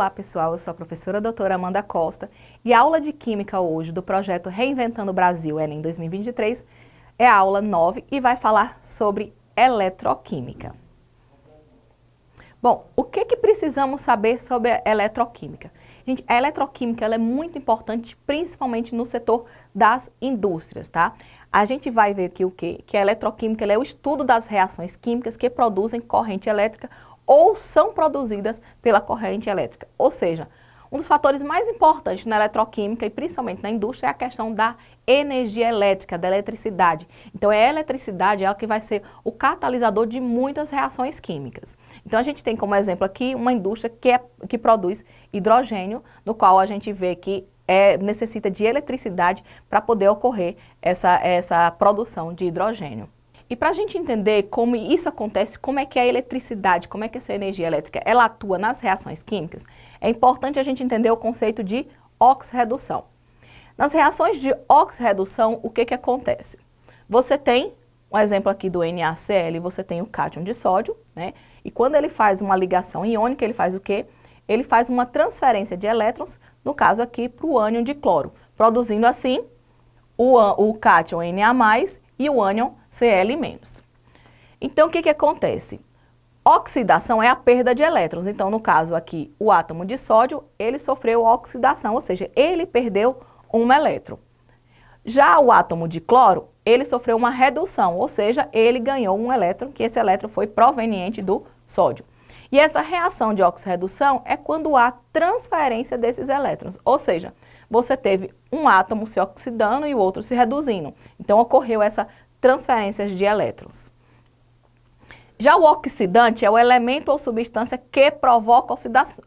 Olá pessoal, eu sou a professora doutora Amanda Costa e a aula de Química hoje do projeto Reinventando o Brasil Enem 2023 é a aula 9 e vai falar sobre eletroquímica. Bom, o que precisamos saber sobre a eletroquímica? Gente, a eletroquímica ela é muito importante, principalmente no setor das indústrias, tá? A gente vai ver aqui o quê? Que a eletroquímica ela é o estudo das reações químicas que produzem corrente elétrica ou são produzidas pela corrente elétrica. Ou seja, um dos fatores mais importantes na eletroquímica e principalmente na indústria é a questão da energia elétrica, da eletricidade. Então, é a eletricidade ela que vai ser o catalisador de muitas reações químicas. Então, a gente tem como exemplo aqui uma indústria que produz hidrogênio, no qual a gente vê que necessita de eletricidade para poder ocorrer essa produção de hidrogênio. E para a gente entender como isso acontece, como é que a eletricidade, como é que essa energia elétrica, ela atua nas reações químicas, é importante a gente entender o conceito de oxirredução. Nas reações de oxirredução, o que acontece? Você tem, um exemplo aqui do NaCl, você tem o cátion de sódio, né? E quando ele faz uma ligação iônica, ele faz o quê? Ele faz uma transferência de elétrons, no caso aqui, para o ânion de cloro, produzindo assim o cátion Na+, e o ânion Cl-. Então, o que acontece? Oxidação é a perda de elétrons. Então, no caso aqui, o átomo de sódio, ele sofreu oxidação, ou seja, ele perdeu um elétron. Já o átomo de cloro, ele sofreu uma redução, ou seja, ele ganhou um elétron, que esse elétron foi proveniente do sódio. E essa reação de oxirredução é quando há transferência desses elétrons, ou seja, você teve um átomo se oxidando e o outro se reduzindo. Então, ocorreu essa transferência de elétrons. Já o oxidante é o elemento ou substância que provoca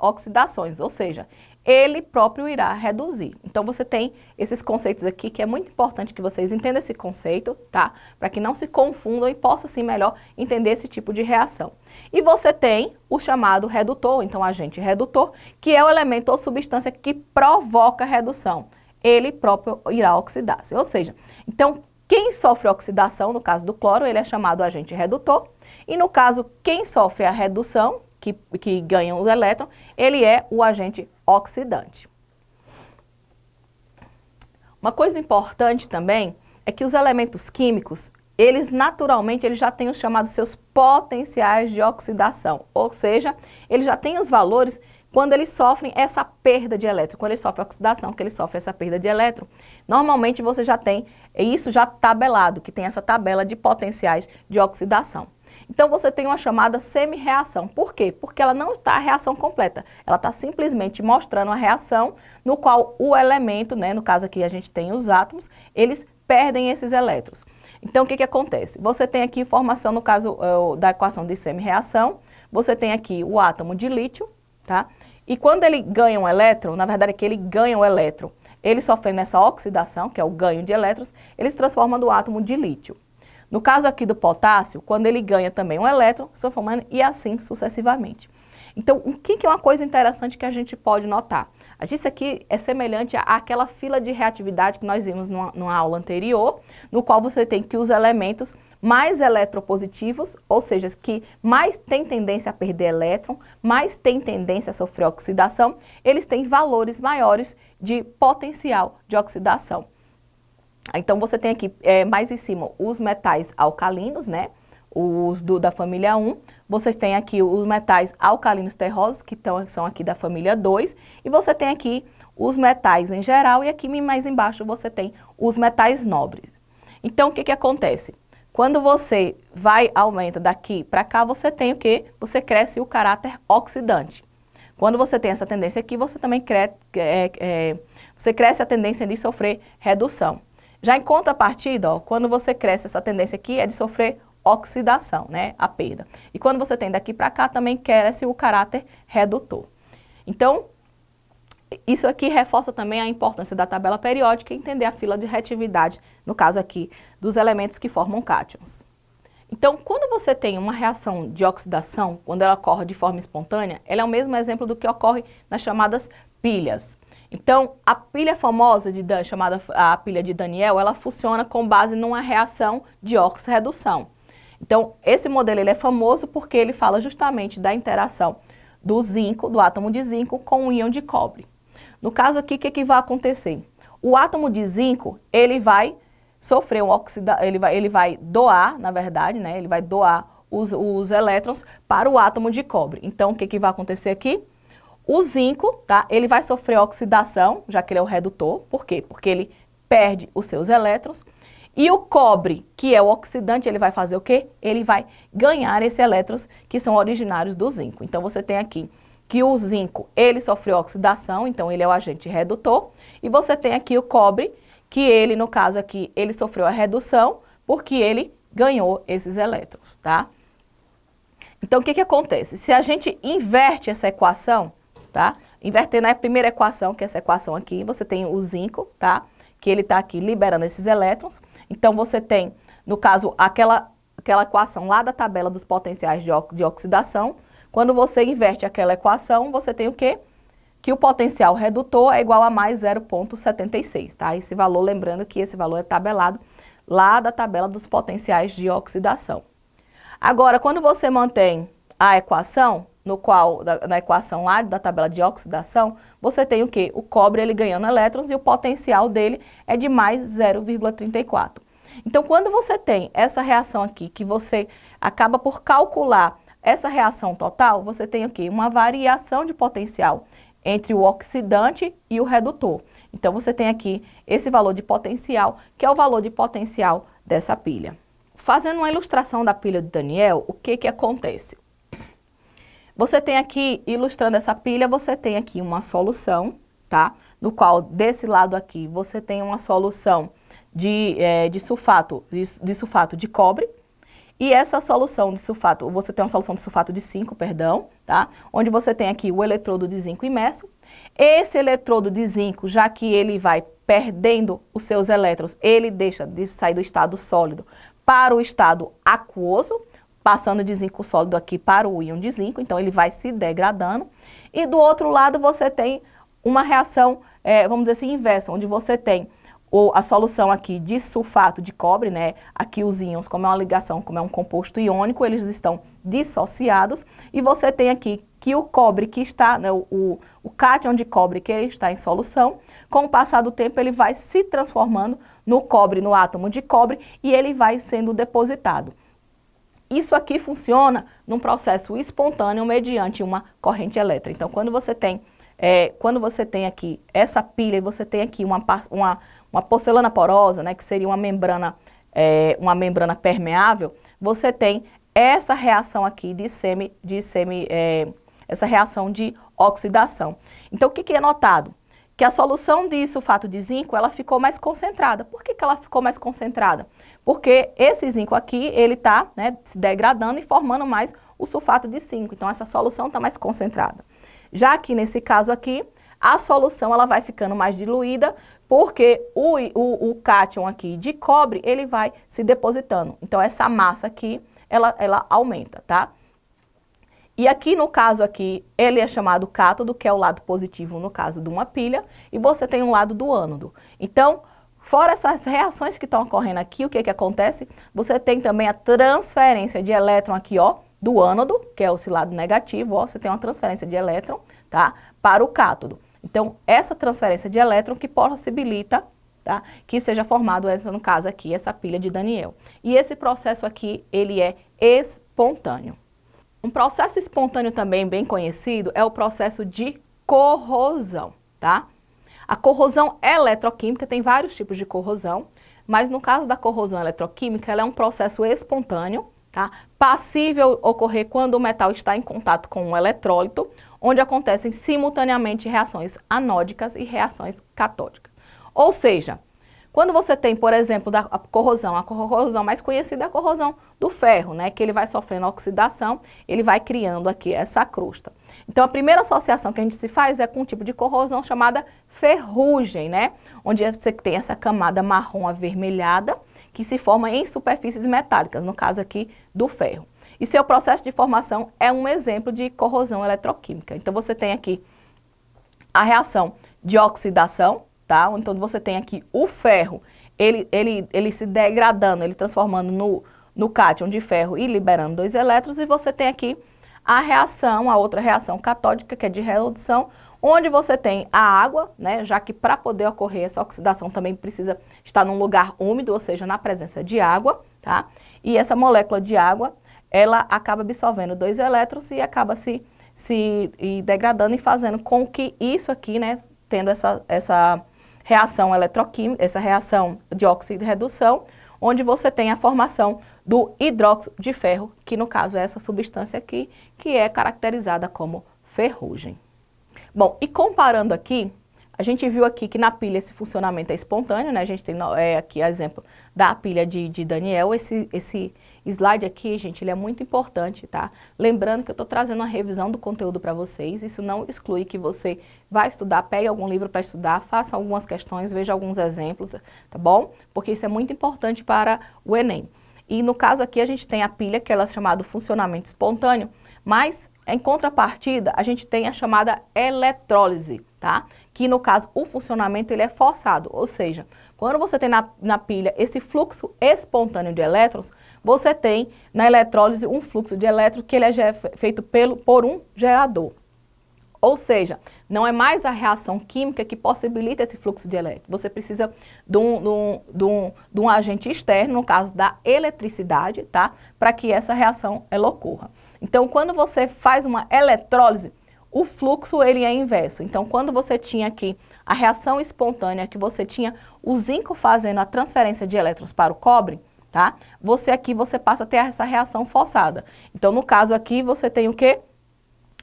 oxidações, ou seja, ele próprio irá reduzir. Então, você tem esses conceitos aqui que é muito importante que vocês entendam esse conceito, tá? Para que não se confundam e possa, assim, melhor entender esse tipo de reação. E você tem o chamado redutor, então, agente redutor, que é o elemento ou substância que provoca redução. Ele próprio irá oxidar-se, ou seja, então, quem sofre oxidação, no caso do cloro, ele é chamado agente redutor, e no caso, quem sofre a redução, que ganha o elétron, ele é o agente oxidante. Uma coisa importante também é que os elementos químicos, eles naturalmente já têm os chamados seus potenciais de oxidação, ou seja, eles já têm os valores quando eles sofrem essa perda de elétron, quando eles sofrem oxidação, que eles sofrem essa perda de elétron, normalmente você já tem isso já tabelado, que tem essa tabela de potenciais de oxidação. Então, você tem uma chamada semi-reação. Por quê? Porque ela não está a reação completa. Ela está simplesmente mostrando a reação no qual o elemento, né, no caso aqui a gente tem os átomos, eles perdem esses elétrons. Então, o que acontece? Você tem aqui formação, no caso da equação de semi-reação, você tem aqui o átomo de lítio, tá? E quando ele ganha um elétron, na verdade é que ele ganha o elétron, ele sofrendo essa oxidação, que é o ganho de elétrons, ele se transforma no átomo de lítio. No caso aqui do potássio, quando ele ganha também um elétron, se formando e assim sucessivamente. Então, o que é uma coisa interessante que a gente pode notar? Isso aqui é semelhante àquela fila de reatividade que nós vimos numa aula anterior, no qual você tem que os elementos mais eletropositivos, ou seja, que mais têm tendência a perder elétron, mais têm tendência a sofrer oxidação, eles têm valores maiores de potencial de oxidação. Então, você tem aqui mais em cima os metais alcalinos, né? Os da família 1. Vocês têm aqui os metais alcalinos terrosos, que são aqui da família 2. E você tem aqui os metais em geral. E aqui mais embaixo você tem os metais nobres. Então, o que acontece? Quando você aumenta daqui para cá, você tem o quê? Você cresce o caráter oxidante. Quando você tem essa tendência aqui, você também cresce a tendência de sofrer redução. Já em contrapartida, ó, quando você cresce essa tendência aqui é de sofrer oxidação, né, a perda. E quando você tem daqui para cá também cresce o caráter redutor. Então, isso aqui reforça também a importância da tabela periódica e entender a fila de reatividade, no caso aqui, dos elementos que formam cátions. Então, quando você tem uma reação de oxidação, quando ela ocorre de forma espontânea, ela é o mesmo exemplo do que ocorre nas chamadas pilhas. Então, a pilha famosa, chamada a pilha de Daniel, ela funciona com base numa reação de oxirredução. Então, esse modelo ele é famoso porque ele fala justamente da interação do zinco, do átomo de zinco com o íon de cobre. No caso aqui, o que vai acontecer? O átomo de zinco, ele vai sofrer ele vai doar, na verdade, né? Ele vai doar os elétrons para o átomo de cobre. Então, o que vai acontecer aqui? O zinco, tá? Ele vai sofrer oxidação, já que ele é o redutor. Por quê? Porque ele perde os seus elétrons. E o cobre, que é o oxidante, ele vai fazer o quê? Ele vai ganhar esses elétrons que são originários do zinco. Então, você tem aqui que o zinco, ele sofreu oxidação, então ele é o agente redutor. E você tem aqui o cobre, que ele, no caso aqui, ele sofreu a redução, porque ele ganhou esses elétrons, tá? Então, o que acontece? Se a gente inverte essa equação, tá? Invertendo a primeira equação, que é essa equação aqui, você tem o zinco, tá? Que ele está aqui liberando esses elétrons. Então, você tem, no caso, aquela equação lá da tabela dos potenciais de oxidação. Quando você inverte aquela equação, você tem o quê? Que o potencial redutor é igual a mais 0,76, tá? Esse valor, lembrando que esse valor é tabelado lá da tabela dos potenciais de oxidação. Agora, quando você mantém a equação, na equação lá da tabela de oxidação, você tem o quê? O cobre ele ganhando elétrons e o potencial dele é de mais 0,34. Então, quando você tem essa reação aqui, que você acaba por calcular essa reação total, você tem o quê? Uma variação de potencial entre o oxidante e o redutor. Então, você tem aqui esse valor de potencial, que é o valor de potencial dessa pilha. Fazendo uma ilustração da pilha de Daniel, o que acontece? Você tem aqui, ilustrando essa pilha, você tem aqui uma solução, tá? No qual, desse lado aqui, você tem uma solução de sulfato de cobre. E essa solução de sulfato, você tem uma solução de sulfato de zinco, perdão, tá? Onde você tem aqui o eletrodo de zinco imerso. Esse eletrodo de zinco, já que ele vai perdendo os seus elétrons, ele deixa de sair do estado sólido para o estado aquoso, passando de zinco sólido aqui para o íon de zinco, então ele vai se degradando. E do outro lado você tem uma reação, vamos dizer assim, inversa, onde você tem a solução aqui de sulfato de cobre, né? Aqui os íons, como é uma ligação, como é um composto iônico, eles estão dissociados. E você tem aqui que o cobre que está, né, o cátion de cobre que ele está em solução, com o passar do tempo ele vai se transformando no cobre, no átomo de cobre, e ele vai sendo depositado. Isso aqui funciona num processo espontâneo mediante uma corrente elétrica. Então, quando você tem aqui essa pilha e você tem aqui uma porcelana porosa, né, que seria uma membrana permeável, você tem essa reação aqui essa reação de oxidação. Então, o que é notado? Que a solução de sulfato de zinco, ela ficou mais concentrada. Por que ela ficou mais concentrada? Porque esse zinco aqui, ele está, né, se degradando e formando mais o sulfato de zinco. Então, essa solução está mais concentrada. Já que nesse caso aqui, a solução ela vai ficando mais diluída, porque o cátion aqui de cobre, ele vai se depositando. Então, essa massa aqui, ela aumenta, tá? E aqui, no caso aqui, ele é chamado cátodo, que é o lado positivo no caso de uma pilha, e você tem um lado do ânodo. Então, fora essas reações que estão ocorrendo aqui, o que acontece? Você tem também a transferência de elétron aqui, ó, do ânodo, que é o lado negativo, ó, você tem uma transferência de elétron, tá, para o cátodo. Então, essa transferência de elétron que possibilita, tá, que seja formado, no caso aqui, essa pilha de Daniel. E esse processo aqui, ele é espontâneo. Um processo espontâneo também bem conhecido é o processo de corrosão, tá? A corrosão eletroquímica tem vários tipos de corrosão, mas no caso da corrosão eletroquímica, ela é um processo espontâneo, tá? Passível ocorrer quando o metal está em contato com um eletrólito, onde acontecem simultaneamente reações anódicas e reações catódicas. Ou seja, quando você tem, por exemplo, a corrosão mais conhecida é a corrosão do ferro, né? Que ele vai sofrendo oxidação, ele vai criando aqui essa crosta. Então, a primeira associação que a gente se faz é com um tipo de corrosão chamada ferrugem, né? Onde você tem essa camada marrom avermelhada que se forma em superfícies metálicas, no caso aqui do ferro. E seu processo de formação é um exemplo de corrosão eletroquímica. Então, você tem aqui a reação de oxidação, tá? Então, você tem aqui o ferro, ele se degradando, ele transformando no cátion de ferro e liberando 2 elétrons, e você tem aqui a outra reação catódica, que é de redução, onde você tem a água, né, já que para poder ocorrer essa oxidação também precisa estar num lugar úmido, ou seja, na presença de água, tá? E essa molécula de água, ela acaba absorvendo 2 elétrons e acaba se degradando e fazendo com que isso aqui, né, tendo essa reação eletroquímica, essa reação de óxido de redução, onde você tem a formação do hidróxido de ferro, que no caso é essa substância aqui, que é caracterizada como ferrugem. Bom, e comparando aqui, a gente viu aqui que na pilha esse funcionamento é espontâneo, né? A gente tem aqui exemplo da pilha de Daniel. Esse slide aqui, gente, ele é muito importante, tá? Lembrando que eu estou trazendo uma revisão do conteúdo para vocês. Isso não exclui que você vai estudar, pegue algum livro para estudar, faça algumas questões, veja alguns exemplos, tá bom? Porque isso é muito importante para o Enem. E no caso aqui a gente tem a pilha, que ela é chamada funcionamento espontâneo, mas em contrapartida a gente tem a chamada eletrólise, tá? Que no caso o funcionamento ele é forçado, ou seja, quando você tem na pilha esse fluxo espontâneo de elétrons, você tem na eletrólise um fluxo de elétrons que ele é feito por um gerador. Ou seja, não é mais a reação química que possibilita esse fluxo de elétrons. Você precisa de um agente externo, no caso da eletricidade, tá? Para que essa reação ela ocorra. Então, quando você faz uma eletrólise, o fluxo ele é inverso. Então, quando você tinha aqui a reação espontânea, que você tinha o zinco fazendo a transferência de elétrons para o cobre, tá? Você passa a ter essa reação forçada. Então, no caso aqui, você tem o quê?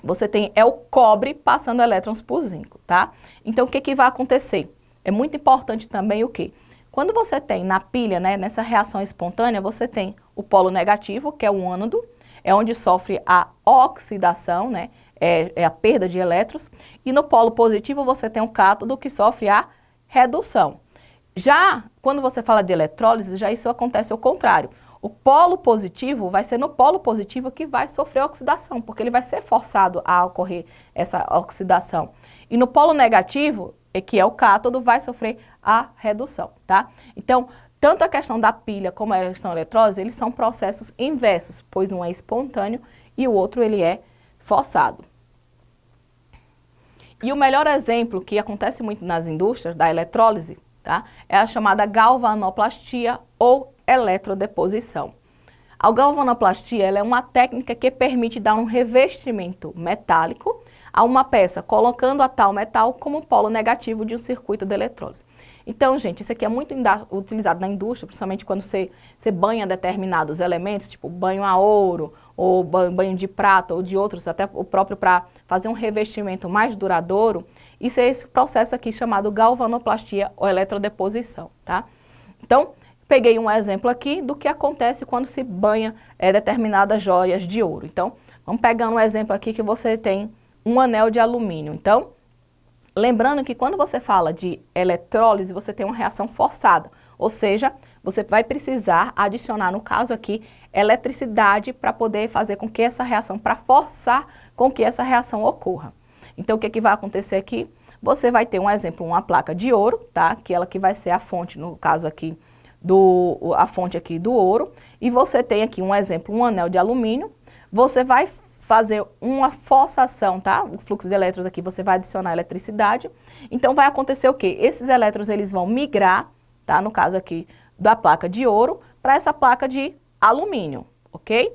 Você tem o cobre passando elétrons por zinco, tá? Então, o que vai acontecer? É muito importante também o quê? Quando você tem na pilha, né, nessa reação espontânea, você tem o polo negativo, que é o ânodo, é onde sofre a oxidação, né, é a perda de elétrons, e no polo positivo você tem o cátodo, que sofre a redução. Já quando você fala de eletrólise, já isso acontece ao contrário. O polo positivo vai ser no polo positivo que vai sofrer oxidação, porque ele vai ser forçado a ocorrer essa oxidação. E no polo negativo, que é o cátodo, vai sofrer a redução, tá? Então, tanto a questão da pilha como a questão da eletrólise, eles são processos inversos, pois um é espontâneo e o outro ele é forçado. E o melhor exemplo que acontece muito nas indústrias da eletrólise, tá, é a chamada galvanoplastia ou eletrodeposição. A galvanoplastia ela é uma técnica que permite dar um revestimento metálico a uma peça, colocando a tal metal como polo negativo de um circuito de eletrólise. Então, gente, isso aqui é muito utilizado na indústria, principalmente quando você banha determinados elementos, tipo banho a ouro, ou banho de prata, ou de outros, até o próprio para fazer um revestimento mais duradouro. Isso é esse processo aqui chamado galvanoplastia ou eletrodeposição, tá? Então, peguei um exemplo aqui do que acontece quando se banha determinadas joias de ouro. Então, vamos pegar um exemplo aqui que você tem um anel de alumínio. Então, lembrando que quando você fala de eletrólise, você tem uma reação forçada, ou seja, você vai precisar adicionar, no caso aqui, eletricidade para poder fazer com que essa reação, para forçar com que essa reação ocorra. Então, o que vai acontecer aqui? Você vai ter um exemplo, uma placa de ouro, tá? Que ela que vai ser a fonte, no caso aqui, a fonte aqui do ouro, e você tem aqui um exemplo, um anel de alumínio, você vai fazer uma forçação, tá? O fluxo de elétrons aqui, você vai adicionar eletricidade. Então, vai acontecer o quê? Esses elétrons, eles vão migrar, tá? No caso aqui, da placa de ouro, para essa placa de alumínio, ok?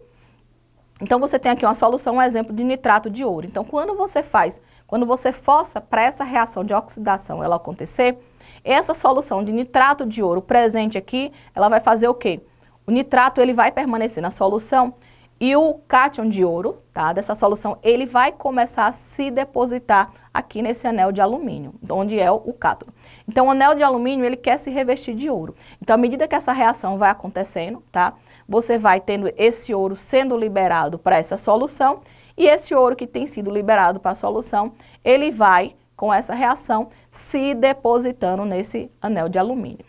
Então, você tem aqui uma solução, um exemplo de nitrato de ouro. Então, quando você força para essa reação de oxidação ela acontecer, essa solução de nitrato de ouro presente aqui, ela vai fazer o quê? O nitrato, ele vai permanecer na solução e o cátion de ouro, tá, dessa solução, ele vai começar a se depositar aqui nesse anel de alumínio, onde é o cátodo. Então, o anel de alumínio, ele quer se revestir de ouro. Então, à medida que essa reação vai acontecendo, tá, você vai tendo esse ouro sendo liberado para essa solução, e esse ouro que tem sido liberado para a solução, ele vai, com essa reação, se depositando nesse anel de alumínio.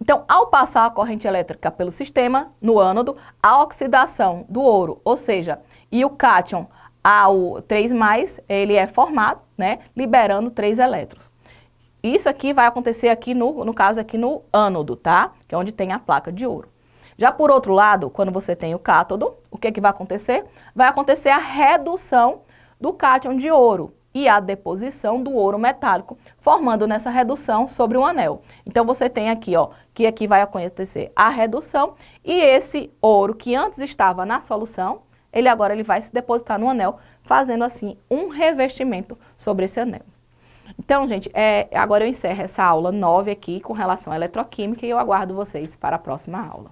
Então, ao passar a corrente elétrica pelo sistema, no ânodo, a oxidação do ouro, ou seja, e o cátion ao 3+, ele é formado, né, liberando 3 elétrons. Isso aqui vai acontecer aqui no caso aqui no ânodo, tá? Que é onde tem a placa de ouro. Já por outro lado, quando você tem o cátodo, o que vai acontecer? Vai acontecer a redução do cátion de ouro e a deposição do ouro metálico, formando nessa redução sobre um anel. Então, você tem aqui, ó, que aqui vai acontecer a redução e esse ouro que antes estava na solução, ele vai se depositar no anel, fazendo assim um revestimento sobre esse anel. Então, gente, agora eu encerro essa aula 9 aqui com relação à eletroquímica e eu aguardo vocês para a próxima aula.